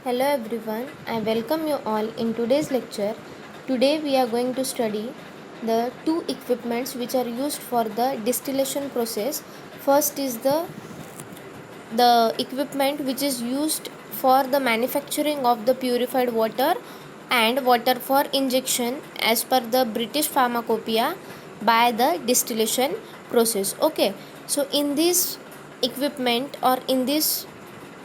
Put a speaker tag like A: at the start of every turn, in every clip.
A: Hello everyone, I welcome you all in today's lecture. Today we are going to study the two equipments which are used for the distillation process. First is the equipment which is used for the manufacturing of the purified water and water for injection as per the British Pharmacopoeia by the distillation process. Okay, so in this equipment or in this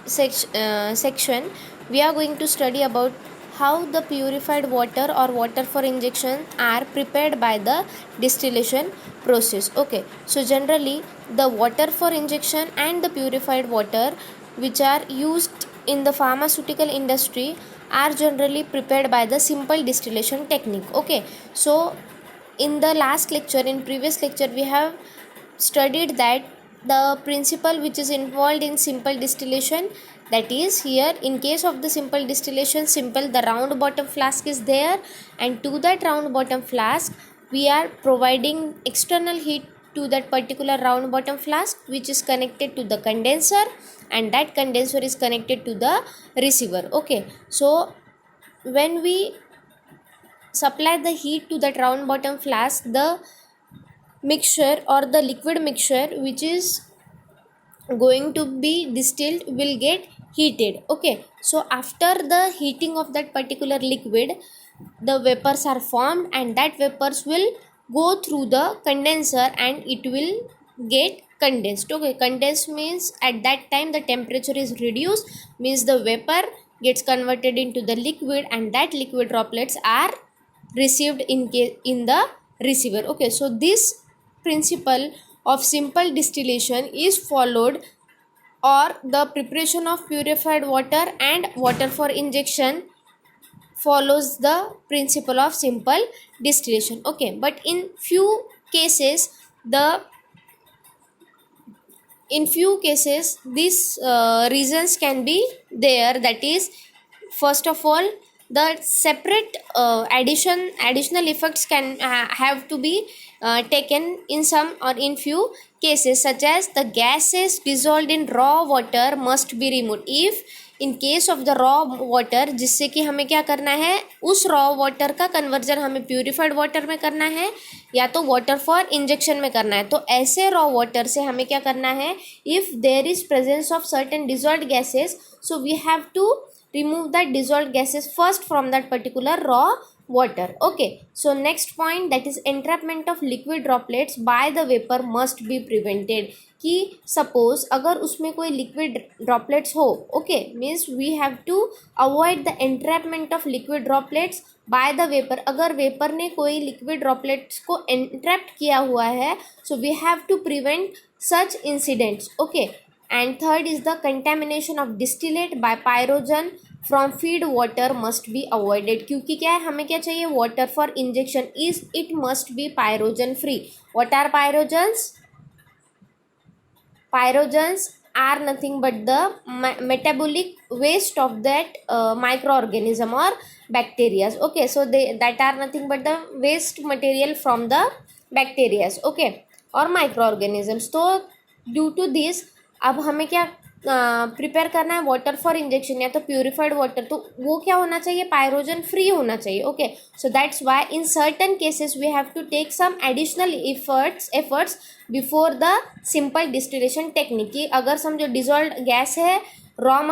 A: section we are going to study about how the purified water or water for injection are prepared by the distillation process. Okay, so generally the water for injection and the purified water which are used in the pharmaceutical industry are generally prepared by the simple distillation technique. Okay, so in the last lecture, in previous lecture, we have studied that the principle which is involved in simple distillation, that is here in case of the simple distillation, the round bottom flask is there, and to that round bottom flask we are providing external heat to that particular round bottom flask which is connected to the condenser, and that condenser is connected to the receiver. Okay, so when we supply the heat to that round bottom flask, the mixture or the liquid mixture which is going to be distilled will get heated. Okay, so after the heating of that particular liquid, the vapors are formed, and that vapors will go through the condenser and it will get condensed. Okay, condensed means at that time the temperature is reduced, means the vapor gets converted into the liquid, and that liquid droplets are received in the receiver. Okay, so this principle of simple distillation is followed, or the preparation of purified water and water for injection follows the principle of simple distillation. Okay, but in few cases the in few cases these reasons can be there, that is, first of all, the separate additional effects can have to be taken in some or in few cases, such as the gases dissolved in raw water must be removed. If in case of the raw water, जिससे कि हमें क्या करना है, उस raw water का conversion हमें purified water में करना है या तो वाटर फॉर इंजेक्शन में करना है, तो ऐसे रॉ वाटर से हमें क्या करना है, if there is presence of certain dissolved gases, so we have to remove that dissolved gases first from that particular raw water. Okay, so next point, that is entrapment of liquid droplets by the vapor must be prevented. कि suppose अगर उसमें कोई liquid droplets हो, okay, means we have to avoid the entrapment of liquid droplets by the vapour. अगर vapour ने कोई liquid droplets को entrapped किया हुआ है, so we have to prevent such incidents. Okay, and third is the contamination of distillate by pyrogen from feed water must be avoided. क्योंकि क्या है, हमें क्या चाहिए, water for injection is it must be pyrogen free. What are pyrogens? Pyrogens are nothing but the metabolic waste of that microorganism or bacteria. Okay, so that are nothing but the waste material from the bacteria, okay, or microorganisms. So due to this, अब हमें क्या prepare करना है, water for injection या तो purified water, तो वो क्या होना चाहिए, पायरोजन फ्री होना चाहिए. Okay, so that's why in certain cases we have to take some additional efforts before the simple distillation technique. कि अगर समझो डिजॉल्व गैस है रॉ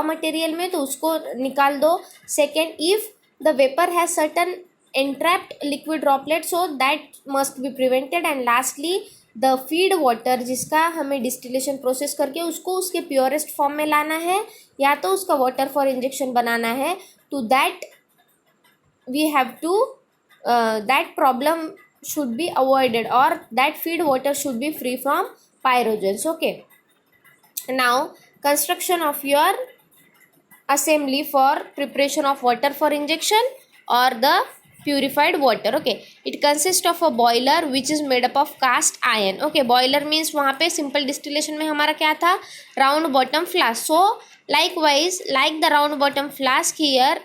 A: मटेरियल में, तो उसको निकाल दो. Second, if the vapour has certain entrapped liquid droplet, so that must be prevented. and lastly the feed water, जिसका हमें डिस्टिलेशन प्रोसेस करके उसको उसके प्योरेस्ट फॉर्म में लाना है या तो उसका वाटर फॉर इंजेक्शन बनाना है, to that we have to that problem should be avoided, और that feed water should be free from pyrogens. Okay, now construction of your assembly for preparation of water for injection or the purified water. Okay, it consists of a boiler which is made up of cast iron. Okay, boiler means वहाँ पे simple distillation में हमारा क्या था, round bottom flask. So likewise, like the round bottom flask here,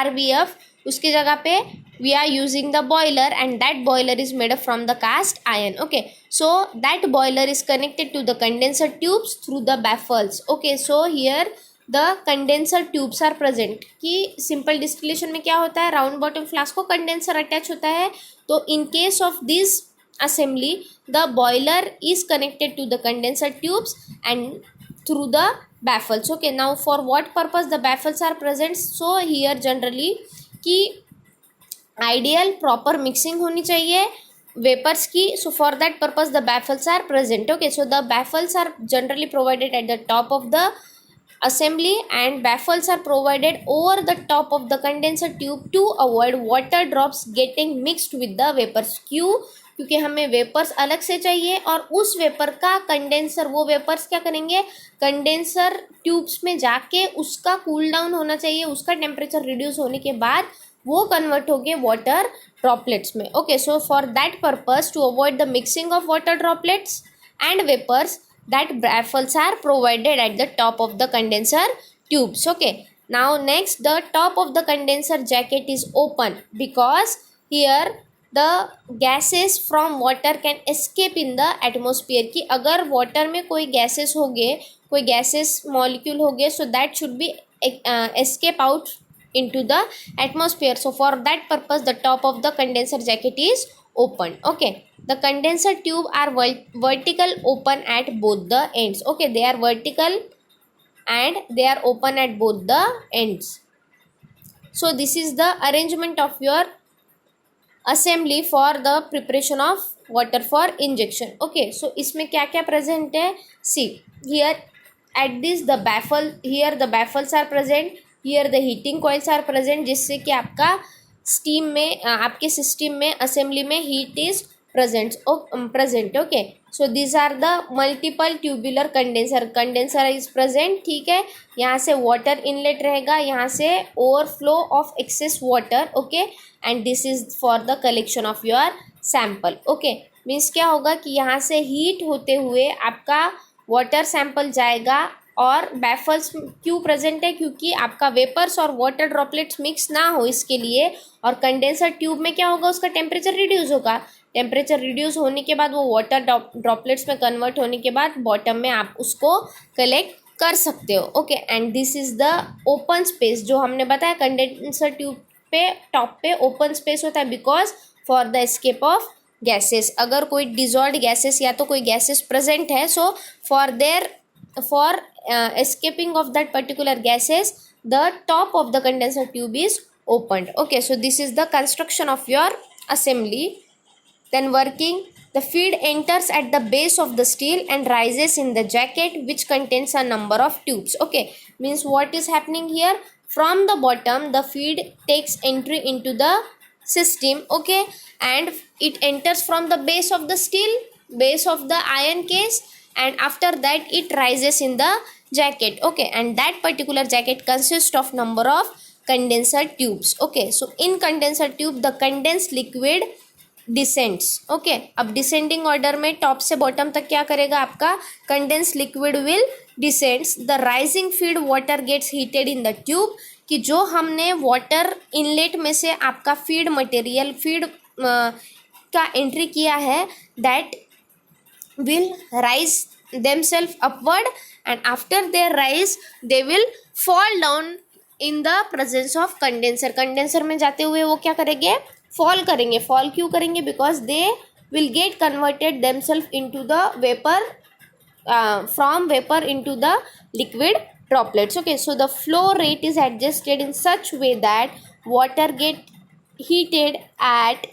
A: RBF, उसकी जगह पे we are using the boiler, and that boiler is made up from the cast iron. Okay, so that boiler is connected to the condenser tubes through the baffles. Okay, so here the condenser tubes are present. कि simple distillation में क्या होता है, round bottom flask को condenser attach होता है, तो in case of this assembly the boiler is connected to the condenser tubes and through the baffles. Okay, now for what purpose the baffles are present? So here generally कि ideal proper mixing होनी चाहिए vapours की, so for that purpose the baffles are present. Okay, so the baffles are generally provided at the top of the assembly and baffles are provided over the top of the condenser tube to avoid water drops getting mixed with the vapors. क्यों? क्योंकि हमें vapours अलग से चाहिए और उस vapour का condenser, वो वेपर्स क्या करेंगे, कंडेंसर ट्यूब्स में जाके उसका कूल डाउन होना चाहिए, उसका टेम्परेचर रिड्यूस होने के बाद वो कन्वर्ट हो गए वाटर ड्रॉपलेट्स में. Okay, so for that purpose to avoid the mixing of water droplets and vapors, that baffles are provided at the top of the condenser tubes. Okay, now next the top of the condenser jacket is open because here the gases from water can escape in the atmosphere. कि अगर water में कोई gases हो गए, कोई gases molecule हो गए, so that should be escape out into the atmosphere. So for that purpose the top of the condenser jacket is open. Okay, the condenser tube are vertical open at both the ends. Okay, they are vertical and they are open at both the ends. So this is the arrangement of your assembly for the preparation of water for injection. Okay, so इसमें क्या क्या present है, see here at this the baffle, here the baffles are present, here the heating coils are present, जिससे कि आपका steam में आपके system में असेंबली में heat is present. Okay, so this are the multiple tubular condenser is present. ठीक है, यहाँ से वाटर इनलेट रहेगा, यहाँ से overflow of excess water. Okay, and this is for the collection of your sample. Okay, means क्या होगा कि यहाँ से हीट होते हुए आपका वाटर सैंपल जाएगा. और बैफल्स क्यों प्रेजेंट है, क्योंकि आपका वेपर्स और वाटर ड्रॉपलेट्स मिक्स ना हो इसके लिए. और कंडेंसर ट्यूब में क्या होगा, उसका टेम्परेचर रिड्यूस होगा. टेम्परेचर रिड्यूस होने के बाद वो वाटर ड्रॉपलेट्स में कन्वर्ट होने के बाद बॉटम में आप उसको कलेक्ट कर सकते हो. Okay, and this is the open space. जो हमने बताया कंडेंसर ट्यूब पे टॉप पे ओपन स्पेस होता है because for the escape of gases. अगर कोई डिजॉल्व्ड गैसेस या तो कोई गैसेस प्रेजेंट है, सो for escaping of that particular gases the top of the condenser tube is opened. Okay, so this is the construction of your assembly. Then working, the feed enters at the base of the steel and rises in the jacket which contains a number of tubes. Okay, means what is happening here, from the bottom the feed takes entry into the system. Okay, and it enters from the base of the steel, base of the iron case, and after that it rises in the jacket. Okay, and that particular jacket consists of number of condenser tubes. Okay, so in condenser tube the condensed liquid descends. Okay, अब descending order में top से bottom तक क्या करेगा, आपका condensed liquid will descends. The rising feed water gets heated in the tube. कि जो हमने water inlet में से आपका feed material feed का entry किया है, that will rise themselves upward, and after their rise they will fall down in the presence of condenser. Condenser में जाते हुए वो क्या करेंगे, फॉल करेंगे. फॉल क्यों करेंगे, because they will get converted themselves into the vapor, from vapor into the liquid droplets. Okay, so the flow rate is adjusted in such way that water get heated at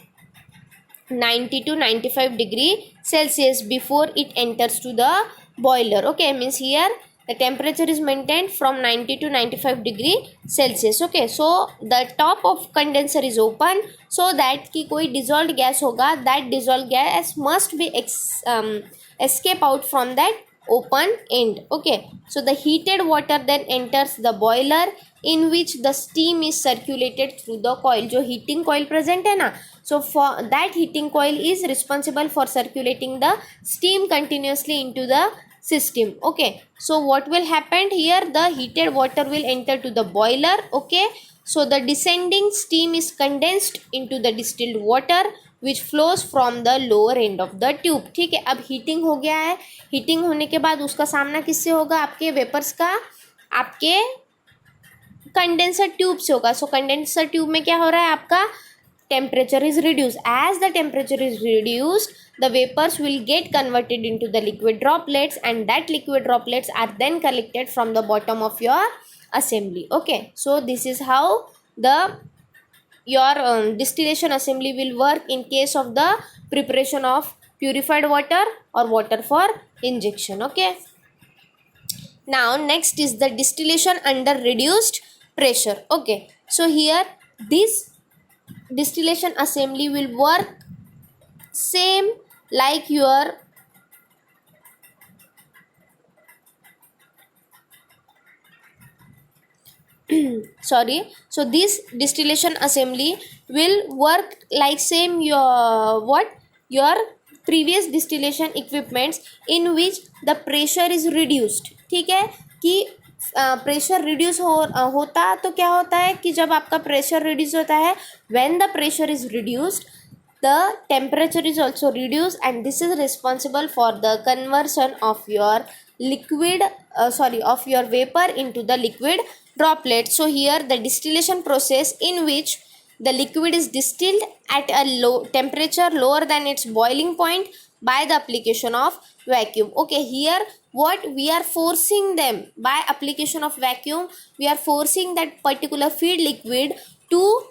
A: 90 to 95 degree Celsius before it enters to the boiler. Okay, means here the temperature is maintained from 90 to 95 degree Celsius. Okay, so the top of condenser is open so that कि कोई dissolved gas होगा, that dissolved gas must be escape out from that open end. Okay, so the heated water then enters the boiler in which the steam is circulated through the coil. जो heating coil present है ना, so for that heating coil is responsible for circulating the steam continuously into the system. Okay, so what will happen here, the heated water will enter to the boiler. Okay, so the descending steam is condensed into the distilled water which flows from the lower end of the tube. ठीक है, अब heating हो गया है. Heating होने के बाद उसका सामना किससे होगा, आपके वेपर्स का आपके कंडेंसर ट्यूब से होगा. सो कंडेंसर ट्यूब में क्या हो रहा है, आपका temperature is reduced. As the temperature is reduced, the vapors will get converted into the liquid droplets, and that liquid droplets are then collected from the bottom of your assembly. Okay, so this is how the your distillation assembly will work in case of the preparation of purified water or water for injection. Okay, now next is the distillation under reduced pressure. Okay, so here this distillation assembly will work same like your sorry, so this distillation assembly will work like same your previous distillation equipments in which the pressure is reduced. ठीक है कि pressure reduce होता तो क्या होता है कि जब आपका प्रेशर रिड्यूस होता है, when the pressure is reduced the temperature is also reduced, and this is responsible for the conversion of your liquid of your vapor into the liquid droplet. So here the distillation process in which the liquid is distilled at a low temperature lower than its boiling point by the application of vacuum. Okay, here what we are forcing them by application of vacuum, we are forcing that particular feed liquid to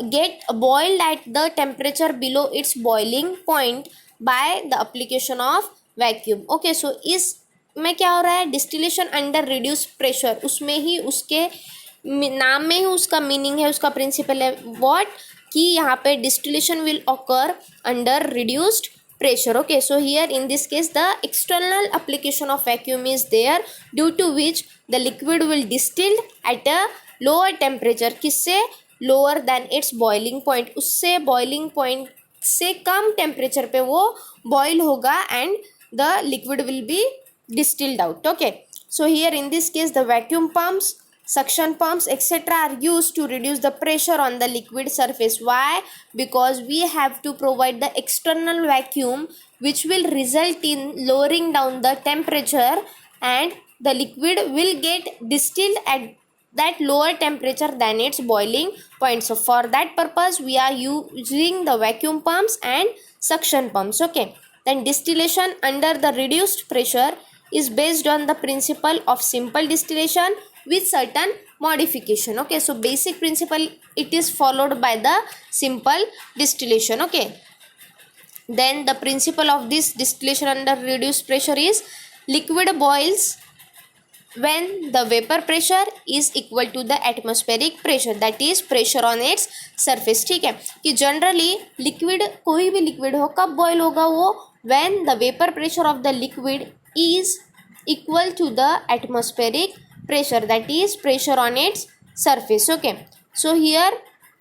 A: get boiled at the temperature below its boiling point by the application of vacuum. Okay, so इस में क्या हो रहा है, distillation under reduce pressure, उसमें ही उसके नाम में ही उसका मीनिंग है, उसका प्रिंसिपल है व्हाट कि यहाँ पे distillation will occur under reduced pressure. Okay, so here in this case the external application of vacuum is there, due to which the liquid will distill at a lower temperature. किससे, lower than its boiling point, उससे boiling point से कम temperature पे वो boil होगा and the liquid will be distilled out. Okay, so here in this case the vacuum pumps, suction pumps etc are used to reduce the pressure on the liquid surface. Why? Because we have to provide the external vacuum which will result in lowering down the temperature, and the liquid will get distilled at that lower temperature than its boiling point. So for that purpose we are using the vacuum pumps and suction pumps. Okay, then distillation under the reduced pressure is based on the principle of simple distillation with certain modification. Okay, so basic principle it is followed by the simple distillation. Okay, then the principle of this distillation under reduced pressure is liquid boils when the vapor pressure is equal to the atmospheric pressure, that is pressure on its surface. ठीक है कि generally liquid, कोई भी liquid हो कब boil होगा वो, when the vapor pressure of the liquid is equal to the atmospheric pressure, that is pressure on its surface. Okay, so here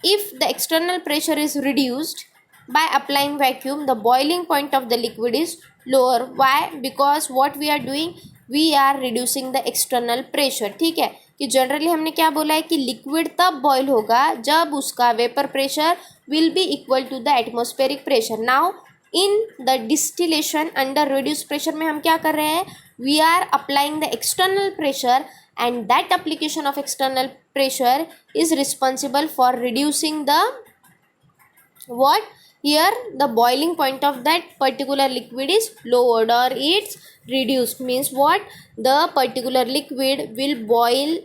A: if the external pressure is reduced by applying vacuum, the boiling point of the liquid is lower. Why? Because what we are doing, we are reducing the external pressure. ठीक है कि generally हमने क्या बोला है कि liquid तब boil होगा जब उसका vapour pressure will be equal to the atmospheric pressure. Now in the distillation under reduce pressure में हम क्या कर रहे हैं, we are applying the external pressure, and that application of external pressure is responsible for reducing the what, here the boiling point of that particular liquid is lowered or it's reduced. Means what, the particular liquid will boil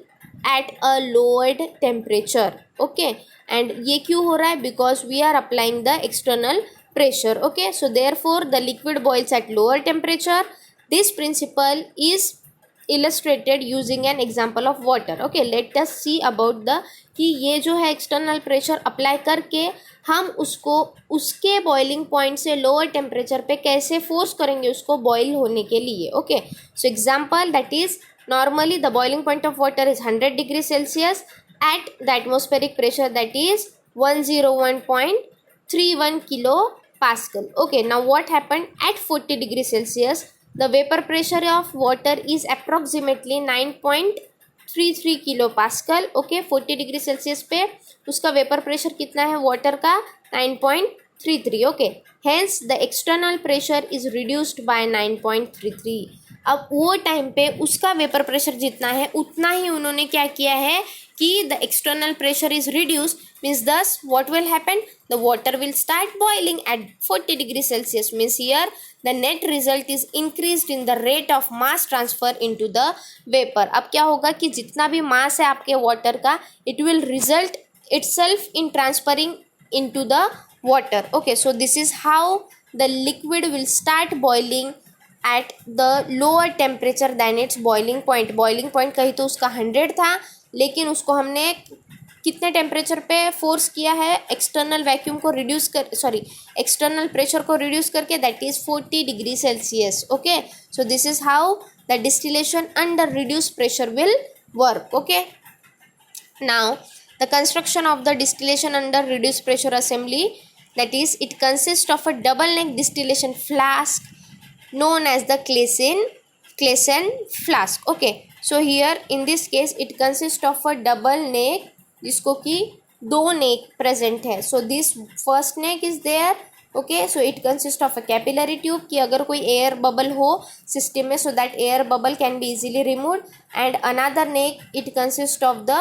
A: at a lowered temperature. Okay, and ये क्यों हो रहा है, because we are applying the external pressure. Okay, so therefore the liquid boils at lower temperature. This principle is illustrated using an example of water. Okay, let us see about the कि ये जो है external pressure apply करके हम उसको उसके boiling point से lower temperature पे कैसे फोर्स करेंगे उसको बॉइल होने के लिए. Okay, so example that is normally the boiling point of water is 100 degree Celsius at the atmospheric pressure that is 101.31 kilo pascal. Okay, now what happened at 40 degree Celsius, the vapor pressure of water is approximately 9.33 kilo pascal. Okay, 40 degree Celsius पे उसका vapour pressure कितना है water का, 9.33. Okay, hence the external pressure is reduced by 9.33. अब वो time पे उसका vapour pressure जितना है उतना ही उन्होंने क्या किया है कि the external pressure is reduce, means this what will happen, the water will start boiling at 40 degree Celsius, means here the net result is increased in the rate of mass transfer into the vapour. अब क्या होगा कि जितना भी मास है आपके water का, it will result itself in transferring into the water. Okay, so this is how the liquid will start boiling at the lower temperature than its boiling point. boiling point कहीं तो उसका 100 था, लेकिन उसको हमने कितने टेम्परेचर पे फोर्स किया है, एक्सटर्नल वैक्यूम को रिड्यूस कर, सॉरी एक्सटर्नल प्रेशर को रिड्यूस करके, that is 40 degree Celsius. Okay, so this is how the distillation under reduce pressure will work. Okay, now the construction of the distillation under reduced pressure assembly, that is it consists of a double neck distillation flask known as the Claisen flask. Okay, so here in this case it consists of a double neck जिसको कि दो neck present है. so this first neck is there. okay, so it consists of a capillary tube कि अगर कोई air bubble हो system में, so that air bubble can be easily removed, and another neck it consists of the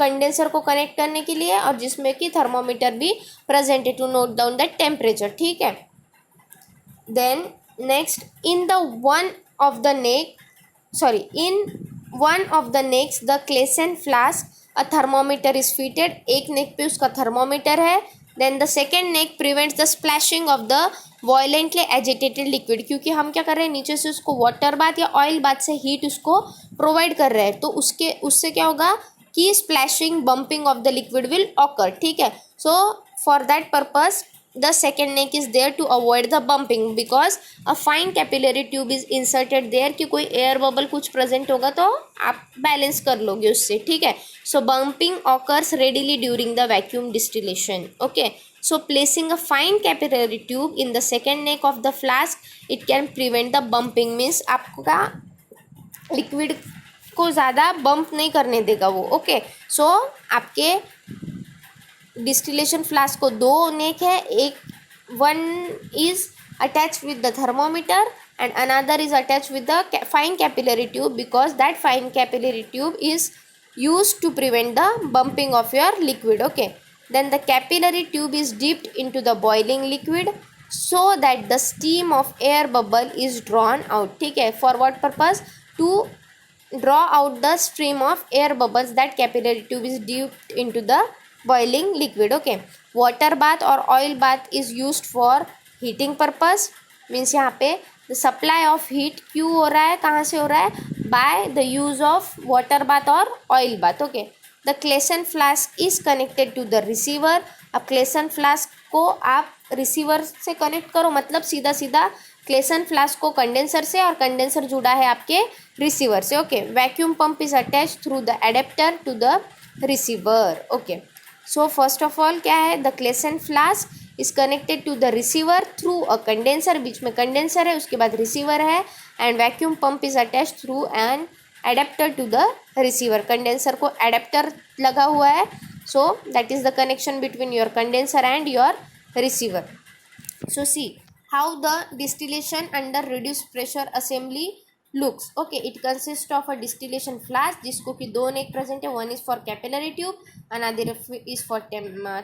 A: condenser को connect करने के लिए, और जिसमें कि थर्मोमीटर भी प्रेजेंट है to note down the temperature. ठीक है, then next in one of the next the Claisen flask a thermometer is fitted. एक नेक पे उसका थर्मोमीटर है. Then the second neck prevents the splashing of the violently agitated liquid, क्योंकि हम क्या कर रहे हैं, नीचे से उसको वाटर बाथ या ऑयल बाथ से हीट उसको प्रोवाइड कर रहे हैं, तो उससे क्या होगा कि splashing bumping of the liquid will occur. ठीक है, so for that purpose the second neck is there to avoid the bumping, because a fine capillary tube is inserted there, कि कोई एयर बबल कुछ प्रेजेंट होगा तो आप balance कर लोगे उससे. ठीक है, so bumping occurs readily during the vacuum distillation. Okay, so placing a fine capillary tube in the second neck of the flask it can prevent the bumping, means आपका लिक्विड को ज़्यादा बम्प नहीं करने देगा वो. ओके, सो आपके distillation flask को दो नेक है, एक one is attach with the thermometer and another is attach with the fine capillary tube, because that fine capillary tube is used to prevent the bumping of your liquid. Okay, then the capillary tube is dipped into the boiling liquid so that the steam of air bubble is drawn out. ठीक है, for what purpose? To draw out the stream of air bubbles that capillary tube is dipped into the boiling liquid. okay, water bath or oil bath is used for heating purpose, means यहाँ पे the supply of heat क्यों हो रहा है, कहाँ से हो रहा है, by the use of water bath or oil bath. okay, the Claisen flask is connected to the receiver. अब Claisen flask को आप रिसीवर से कनेक्ट करो, मतलब सीधा सीधा क्लेसन फ्लास्क को कंडेंसर से, और कंडेंसर जुड़ा है आपके रिसीवर से. Okay, vacuum pump is attach through the adapter to the receiver. Okay, so first of all क्या है, the Claisen flask is connected to the receiver through a condenser, बीच में कंडेंसर है, उसके बाद रिसीवर है, and vacuum pump is attach through an adapter to the receiver. Condenser को adapter लगा हुआ है, so that is the connection between your condenser and your receiver. So see how the distillation under reduced pressure assembly looks. okay, it consists of a distillation flask जिसको कि दो नेक present है, one is for capillary tube, another is for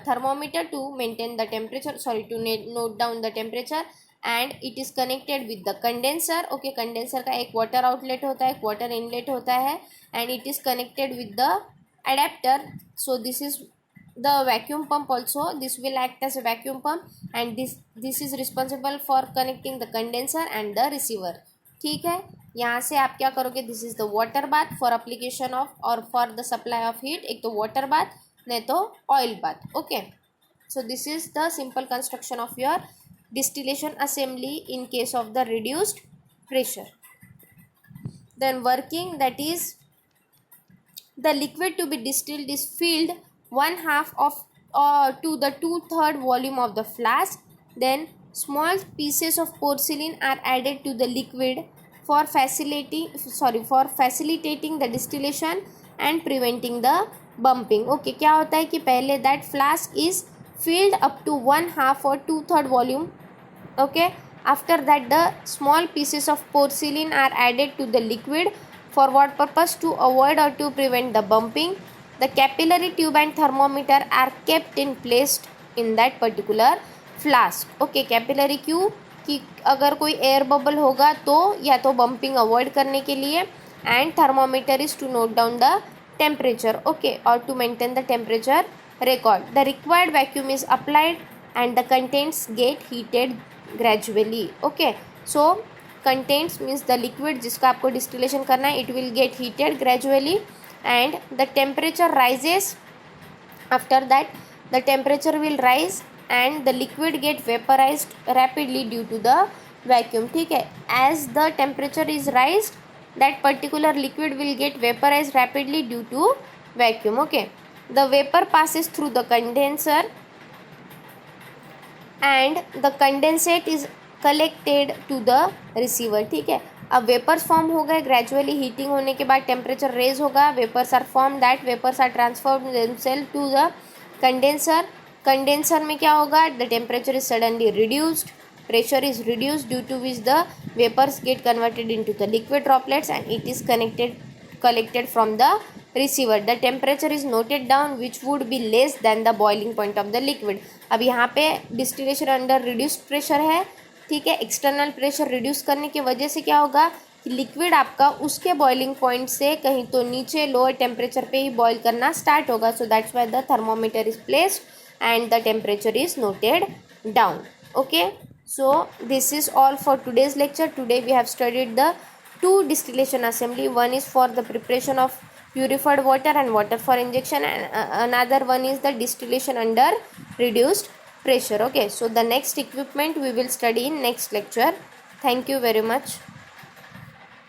A: thermometer to maintain the temperature, to note down the temperature, and it is connected with the condenser. okay, condenser का एक water outlet होता है, एक water inlet होता है, and it is connected with the adapter. so this is the vacuum pump also, this will act as a vacuum pump, and this is responsible for connecting the condenser and the receiver. ठीक है, यहाँ से आप क्या करोगे, this is the water bath for application of और for the supply of heat, एक तो वाटर बाथ नहीं तो oil bath. Okay, so this is the simple construction of your distillation assembly in case of the reduced pressure. Then working, that is the liquid to be distilled is filled 1/2 of to the 2/3 volume of the flask. Then small pieces of porcelain are added to the liquid for facilitating the distillation and preventing the bumping. okay, क्या होता है कि पहले that flask is filled up to 1/2 or 2/3 volume. okay, After that, the small pieces of porcelain are added to the liquid. For what purpose? To avoid or to prevent the bumping. The capillary tube and thermometer are kept in placed in that particular flask. Okay, capillary tube कि अगर कोई air bubble होगा तो या तो bumping avoid करने के लिए, and thermometer is to note down the temperature, okay, और to maintain the temperature record. The required vacuum is applied and the contents get heated gradually. Okay, so contents means the liquid जिसका आपको distillation करना है, it will get heated gradually and the temperature rises. After that the temperature will rise and the liquid get vaporized rapidly due to the vacuum. ठीक है, as the temperature is raised, that particular liquid will get vaporized rapidly due to vacuum. Okay, the vapor passes through the condenser and the condensate is collected to the receiver. ठीक है, अब vapours form हो गए, gradually heating होने के बाद temperature raise होगा, vapours are form, that vapours are transferred themselves to the condenser. Condenser में क्या होगा? The temperature is suddenly reduced, pressure is reduced, due to which the vapors get converted into the liquid droplets and it is collected from the receiver. The temperature is noted down which would be less than the boiling point of the liquid. अब यहाँ पे distillation under reduced pressure है, ठीक है. External pressure reduce करने की वजह से क्या होगा कि लिक्विड आपका उसके बॉइलिंग पॉइंट से कहीं तो नीचे लोअर टेम्परेचर पे ही बॉईल करना स्टार्ट होगा. सो that's why the thermometer is placed and the temperature is noted down. Okay, so this is all for today's lecture. Today we have studied the two distillation assembly. One is for the preparation of purified water and water for injection, and another one is the distillation under reduced pressure. Okay, so the next equipment we will study in next lecture. Thank you very much.